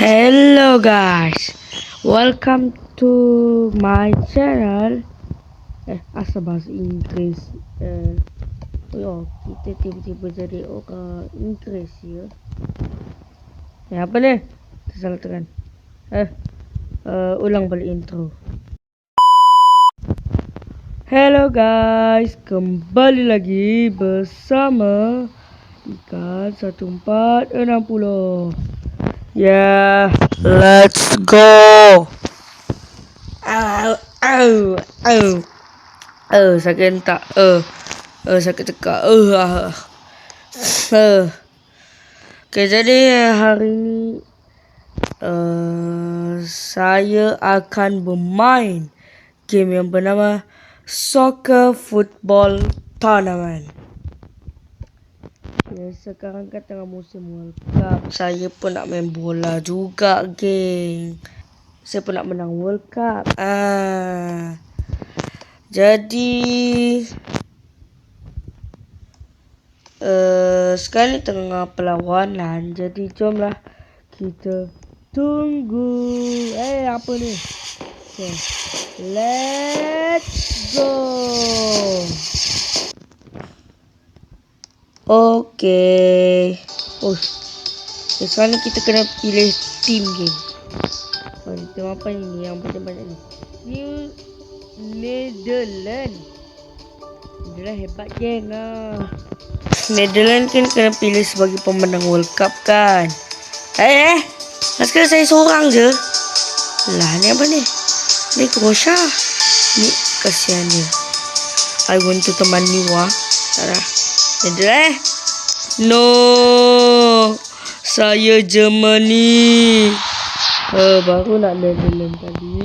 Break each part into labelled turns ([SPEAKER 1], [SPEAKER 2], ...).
[SPEAKER 1] Hello guys, welcome to my channel. Asal bahasa Inggeris. Kita tiba-tiba jadi orang Inggeris ya. Apa ni? Salah tekan. Ulang balik intro. Hello guys, kembali lagi bersama Ikan 1460. Yeah, let's go. Sakit tak? Sakit tekak. Okay, jadi hari ini saya akan bermain game yang bernama Soccer Football Tournament. Ya, sekarang kan tengah musim World Cup. Saya pun nak main bola juga, geng. Saya pun nak menang World Cup. Jadi sekarang ni tengah perlawanan. Jadi jomlah kita tunggu. Apa ni? Okay. Let's go. Okay. Sekarang ni kita kena pilih team, geng. Team apa ni yang banyak-banyak ni? New Netherlands. Netherlands hebat, geng. Netherlands kan kena pilih sebagai pemenang World Cup kan. Sekarang saya seorang je. Lah, ni apa ni? Ni Croatia. Ni kasihan dia. I want to temani wah. Tak dah. Netherlands. No. Saya Germany. Baru nak Netherlands tadi.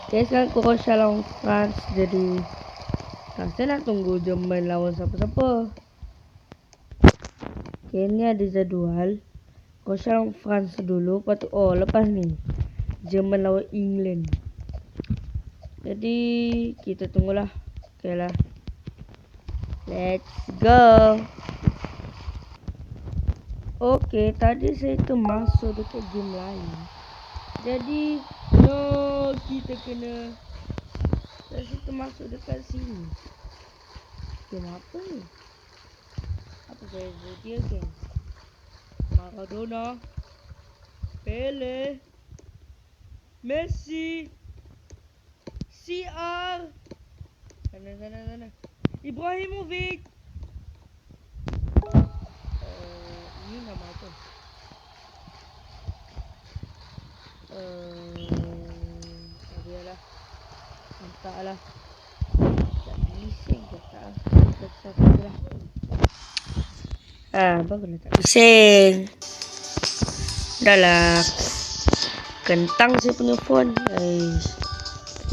[SPEAKER 1] Okay, sekarang Croatia lawan France. Jadi saya nak tunggu Jerman lawan siapa-siapa. Okay, ni ada jadual. Croatia lawan France dulu. Lepas ni Jerman lawan England. Jadi kita tunggulah. Okay lah. Let's go. Okay, tadi saya tu masuk dekat game lain. Jadi kita kena kita masuk dekat sini. Game apa ni? Apa beza dia, geng? Maradona, Pele, Messi, CR, sana. Ibrahimovic. Ini nama apa? Biarlah. Entahlah. Tak bising ke tak? Barulah tak bising. Dah lah. Kentang saya punya phone.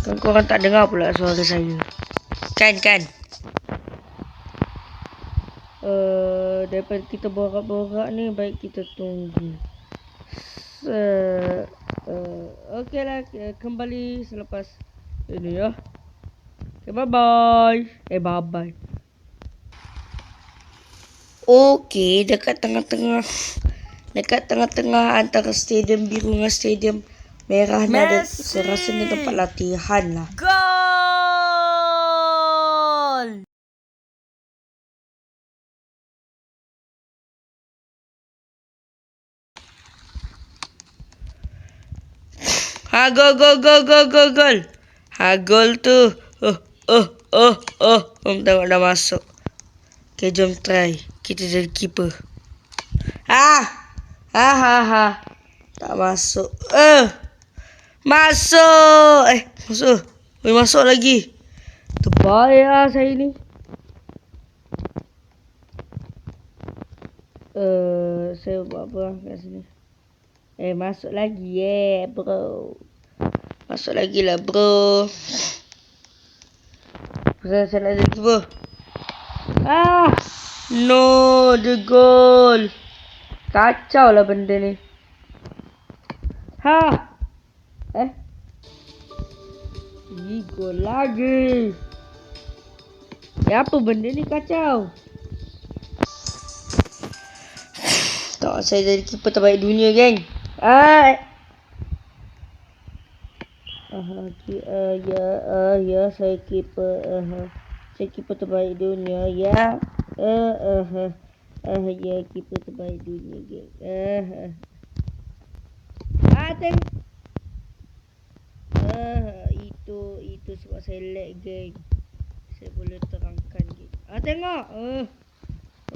[SPEAKER 1] Kan korang tak dengar pula suara saya. Kan? Daripada kita borak-borak ni, baik kita tunggu. Okey lah, kembali selepas ini ya. Okay, bye-bye. Bye-bye. Okey, dekat tengah-tengah antara stadium biru dengan stadium merah ni ada serasanya tempat latihan lah. Gol! Gol. Gol tu. Tengok dah masuk. Okay, jom try. Kita jadi keeper. Tak masuk. Masuk. Masuk lagi. Terbayar saya ni. Saya buat apa kat sini? Masuk lagi bro. Masuk lagi lah bro. Saya nak jadi keeper. No, the goal. Kacau lah benda ni. Gol lagi. Apa benda ni kacau? Tak, saya jadi keeper terbaik dunia, geng. Ya, saya keeper. Saya keeper terbaik dunia, ya. Ya, keeper terbaik dunia, geng. Itu sebab saya lag, geng. Saya boleh terangkan, geng. Tengok.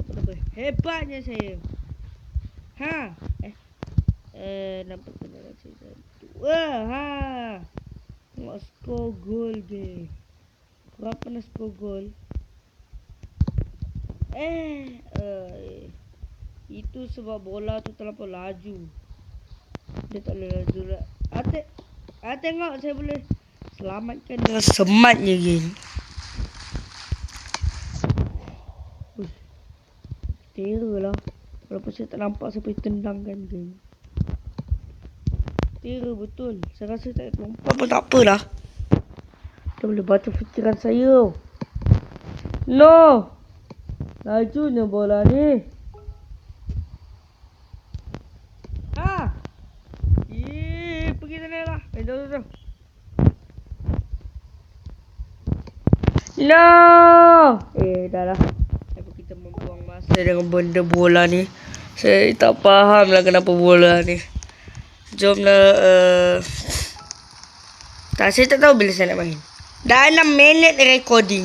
[SPEAKER 1] Apa hebatnya saya. Nampak kenalan saya satu. Tengok skor gol, geng. Korang pernah skor gol? Itu sebab bola tu terlampau laju. Dia tak boleh laju lah. Tengok saya boleh selamatkan dengan sematnya, geng. Terror lah. Walaupun saya tak nampak, saya boleh tendangkan, geng. Terror betul. Saya rasa tak lompat pun tak apalah. Dia boleh baca fikiran saya. No! Lajunya bola ni. Pergi sana lah. Jom. No! Dah lah. Kenapa kita membuang masa dengan benda bola ni? Saya tak faham lah kenapa bola ni. Jomlah. Saya tak tahu bila saya nak main. Dah 6 minit recording.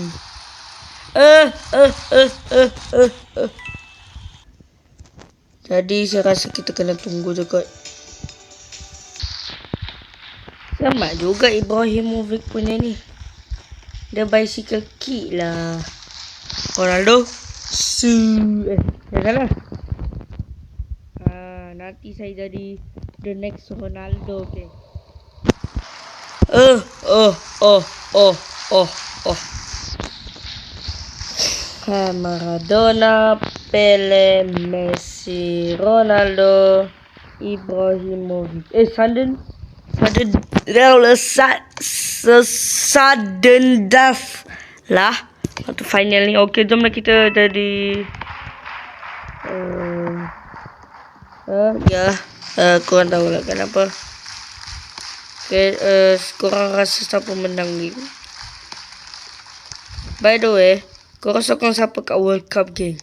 [SPEAKER 1] Jadi saya rasa kita kena tunggu je kot. Sama juga Ibrahimovic punya ni. Dia bicycle kick lah. Ronaldo. Janganlah. Nanti saya jadi the next Ronaldo, okay. Maradona, Pele, Messi, Ronaldo, Ibrahimovic. Sudden death lah. Waktu final ni. Okay, jomlah kita jadi korang tahu lah kenapa. Okay, korang rasa siapa menang ni? By the way, korang sokong siapa kat World Cup, geng?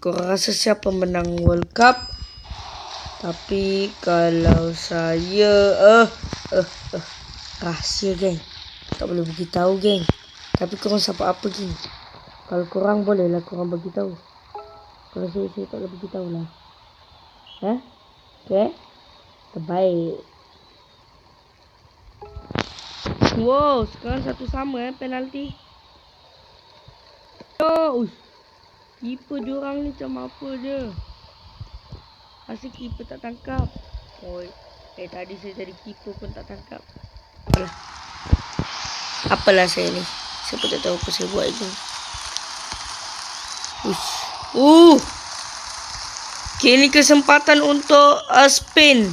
[SPEAKER 1] Korang rasa siapa menang World Cup? Tapi kalau saya rahsia, geng. Tak boleh beritahu, geng. Tapi korang siapa apa, geng? Kalau korang boleh lah korang beritahu. Kalau saya tak boleh beritahu lah. Okay? Terbaik. Wow, sekarang 1-1 penalti. Keeper diorang ni macam apa je. Asyik keeper tak tangkap. Tadi saya jadi keeper pun tak tangkap. Apalah saya ni. Saya pun tak tahu apa saya buat itu. Okay, ni kesempatan untuk Spain.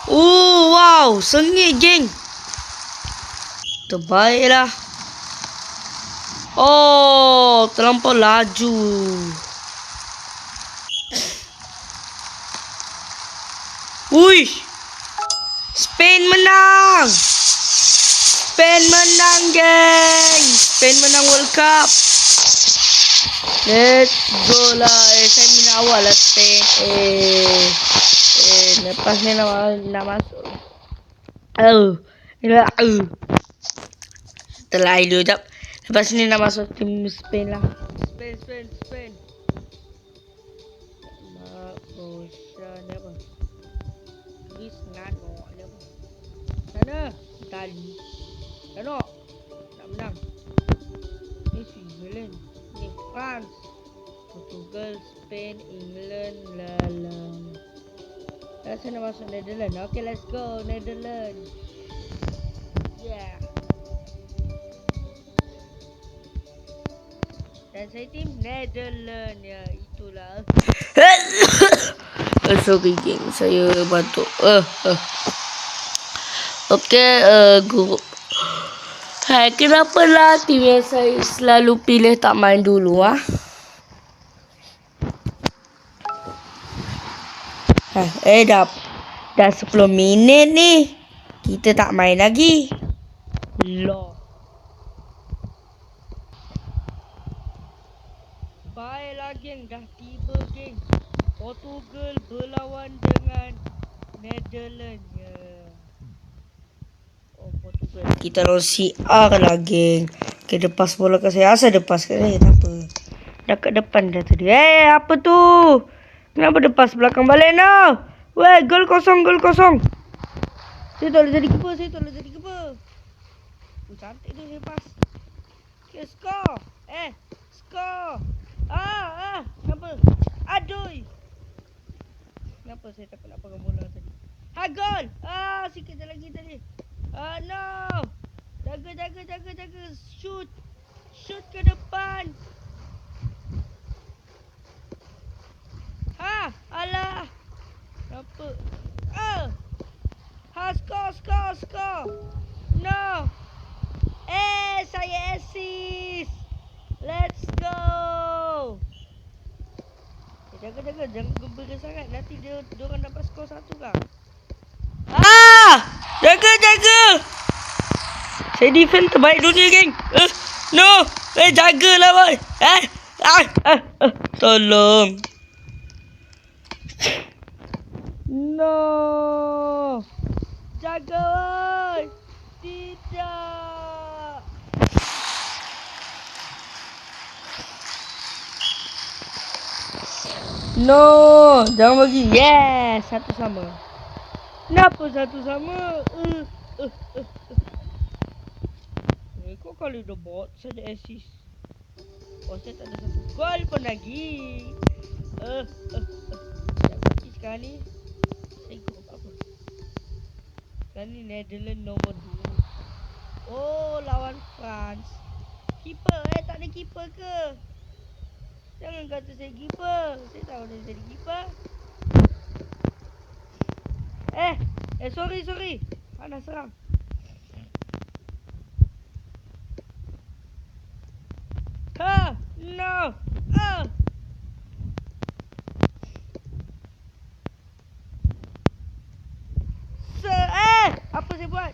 [SPEAKER 1] Wow, sengit, geng. Terbaiklah. Terlampau laju. Spain menang. Spain menang, geng. Spain menang World Cup. Let's go lah. Saya minat awal lah Spain. Lepas ni nak masuk. Setelah idea jap. Lepas ni nak masuk tim Spain lah. Spain. Ni apa? Chris Nano ni apa? Sana Itali. Nano nak menang. Ni Switzerland. Ni France. Portugal, Spain, England, saya nak masuk Netherlands. Okay, let's go Netherlands. Yeah. Dan saya tim Netherlands. Ya, itulah. Sorry, geng. Saya batuk. Okay, group. Kenapa lah tim yang saya selalu pilih tak main dulu, Dah 10 minit ni. Kita tak main lagi. Loh. Baiklah geng, dah tiba geng. Portugal berlawan dengan Netherlands. Oh, Portugal. Kita lawan CR lah geng. Okay, dia pass bola kat saya. Asal dia pass kat saya? Tak apa. Dah kat depan dah tadi. Apa tu? Kenapa dia pass belakang balik now? Weh, gol kosong. Saya tak boleh jadi keeper. Cantik tu saya pass. Okay, score. Score. Kenapa? Aduh. Kenapa saya takut nak pegang bola tadi? Gol. Sikit je lagi tadi. No. Jaga. Shoot ke depan. Alah. Kenapa? Score. No. Saya assist. Let's go. Jaga. Jangan gembira sangat. Nanti diorang dapat skor 1 kan. Jaga. Saya defend terbaik dunia, geng. No. Jagalah, boy. Tolong. No. Jaga, boy. Tidak. No. Jangan bagi. Yes. 1-1. Kenapa 1-1? Kok kalau udah bot saya ada assist. Saya tak ada satu gol pun lagi. Tapi sekarang ni saya ikut apa? Sekarang ni Netherlands nombor 2. Lawan France. Keeper tak ada keeper ke? Jangan kata saya keeper. Saya tahu dah jadi keeper. Sorry. Nak serang. No. Apa saya buat?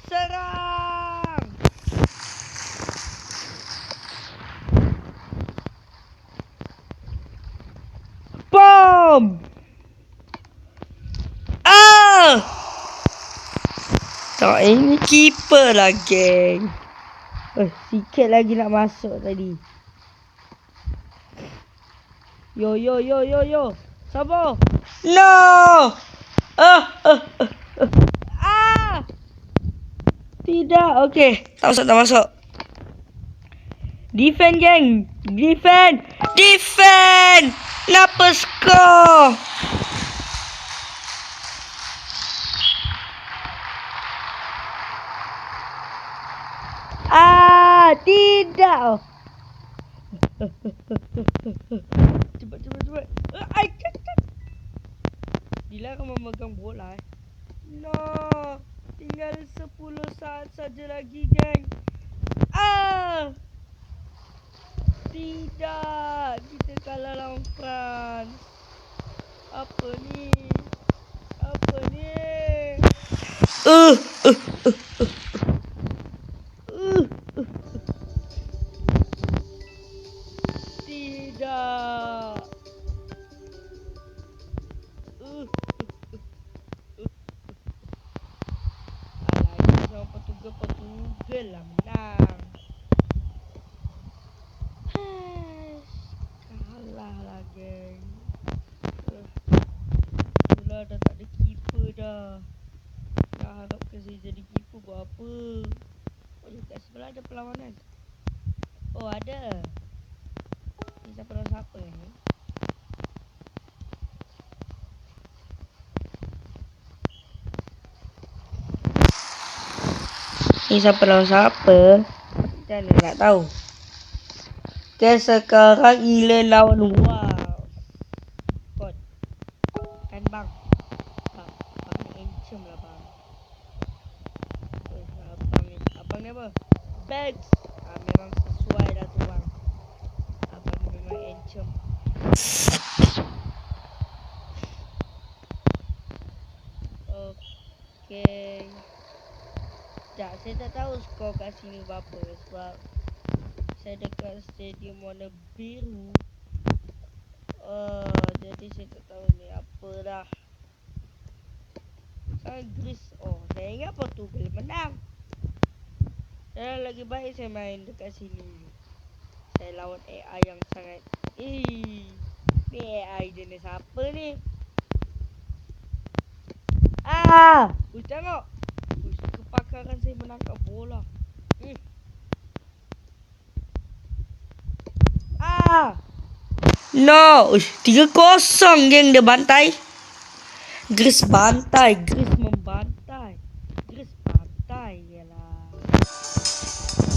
[SPEAKER 1] Serang. Bom. Tak, ini keeper lah, geng. Sikit lagi nak masuk tadi. Yo. Sabar. No. Tidak. Okay. Tak masuk. Defend, geng. Defend. Kenapa skor? Tidak. Cepat. Dilarang memegang bola. No. Tinggal 10 saat saja lagi, geng. Tidak. Kita kalah lawan France. Apa ni? Tidak. Lagi sama Portugal lah menang. Kalah lah, geng. Itulah, dah tak ada keeper dah. Nak harapkan saya jadi keeper buat apa? Kat sebelah ada perlawanan. Ada. Ni siapa ni? Ni siapa lawan siapa? Macam mana nak tahu? Okay, sekarang England lawan Wales. Kan bang? Bang ni encem lah, bang. Abang ni apa? Bags. Memang sesuai dah tu, bang. Abang ni memang encem. Saya tak tahu skor kat sini berapa sebab saya dekat stadium warna biru. Jadi saya tak tahu ni apa dah. Sekarang Greece. Saya ingat Portugal menang. Dan lagi baik saya main dekat sini. Saya lawan AI yang sangat ni AI jenis apa ni? Tengok. Kepakaran saya menangkap bola. No, 3-0 geng dia bantai. Greece bantai, Greece membantai. Greece bantai yalah.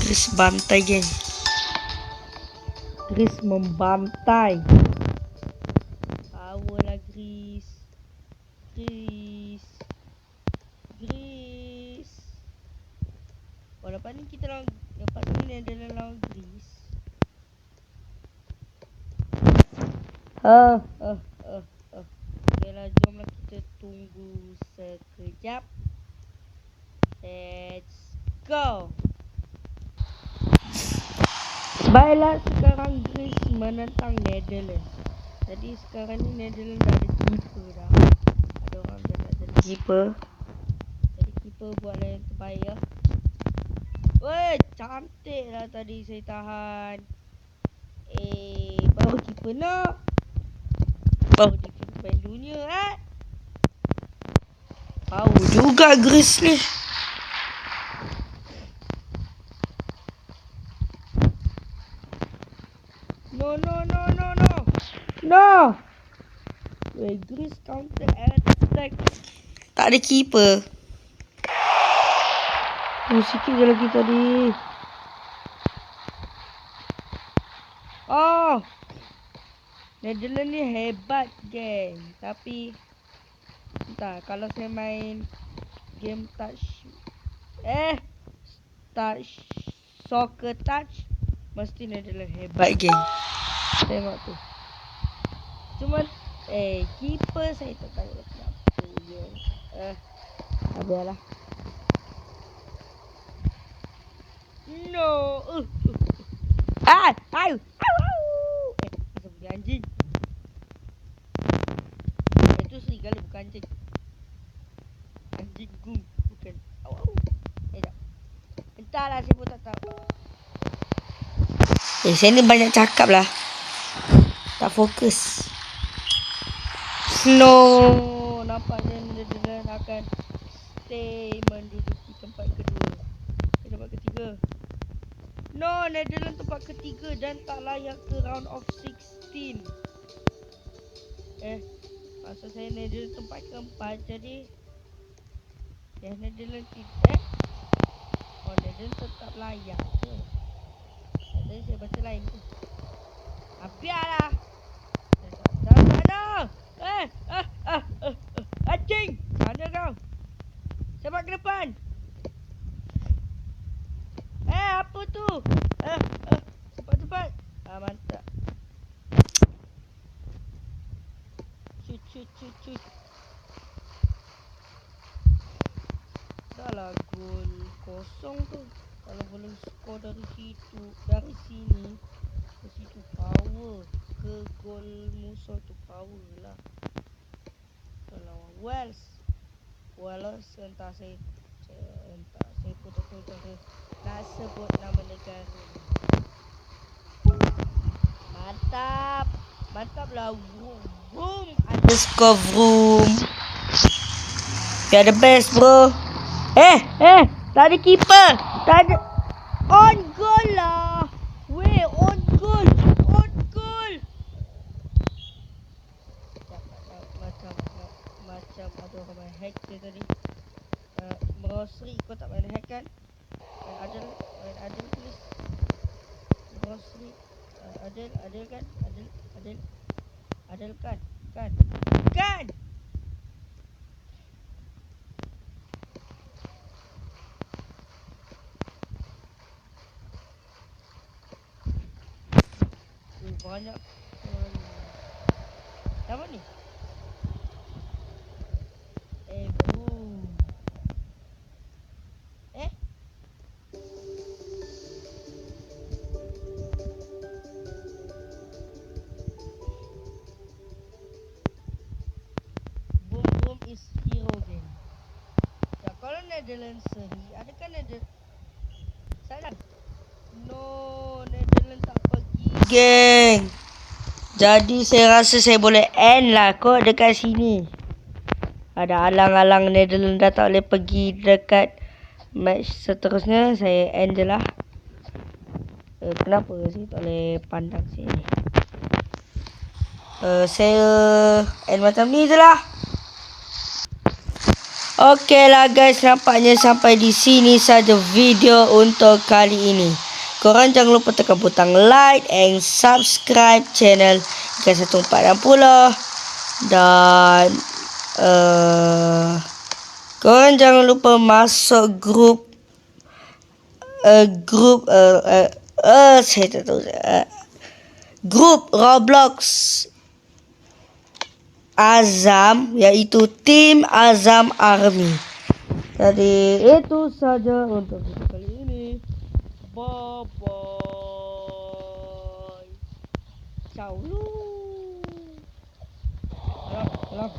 [SPEAKER 1] Greece bantai geng. Greece membantai. Power lah Greece. Lepas ni kita lawan, lepas ni adalah lawan Greece. Okeylah, jomlah kita tunggu sekejap. Let's go. Baiklah, sekarang Greece menentang Netherlands. Jadi sekarang ni Netherlands dah ada keeper dah. Ada orang dah ada keeper. Jadi keeper buatlah yang terbaik ya. Weh, cantik lah tadi saya tahan. Baru keeper nak. Baru defense terbaik dunia Power juga Greece ni. No. Weh, Greece counter attack. Tak ada keeper. Sikit je lagi tadi. Netherlands ni hebat geng. Tapi entah, kalau saya main game touch soccer touch, mesti Netherlands hebat geng. Tengok tu. Cuma keeper saya tak tahu kenapa dia. Biarlah. No. Asal bunyi anjing. Itu serigala bukan anjing. Anjing gung bukan. Jap. Entahlah, saya pun tak tahu. Saya ni banyak cakap lah. Tak fokus. No. Nampaknya Netherlands akan stay menduduki tempat kedua. Tempat ketiga. No, Netherlands tempat ketiga dan tak layak ke round of 16. Maksud saya Netherlands tempat keempat. Jadi Netherlands Netherlands tetap layak ke? Tadi saya baca lain tu. Biarlah. Tak. Anjing. Mana kau? Sepak ke depan. Apa tu? Cepat. Mantap. Cut. Dahlah gol kosong tu. Kalau boleh skor dari situ, dari sini ke situ, power ke gol musuh tu power lah. Kalau Wales entah saya pun tak tahu nak sebut nama negara. Mantap lah. Vroom underscore Vroom. You are the best bro. Tak ada keeper. Tak ada. On goal lah. Weh, on goal. Macam ada orang main hack dia tadi. Merosri, kau tak main hack kan? Adil tulis. Merosri. Adil kan? Adil kan? Kan? Banyak. Apa ni? Boom. Netherlands seri. Adakah Netherlands? Salah. No, Netherlands tak pergi. Geng. Jadi saya rasa saya boleh end lah kot dekat sini. Ada alang-alang Netherlands dah tak boleh pergi dekat match seterusnya. Saya end je lah. Kenapa saya tak boleh pandang sini? Saya end macam ni je lah. Okey lah guys, nampaknya sampai di sini saja video untuk kali ini. Korang jangan lupa tekan butang like and subscribe channel K1460. Dan korang jangan lupa masuk grup saya tak tahu grup Roblox Azam, iaitu Tim Azam Army. Jadi itu saja untuk video kali ini. Bye bye. Ciao. Alam.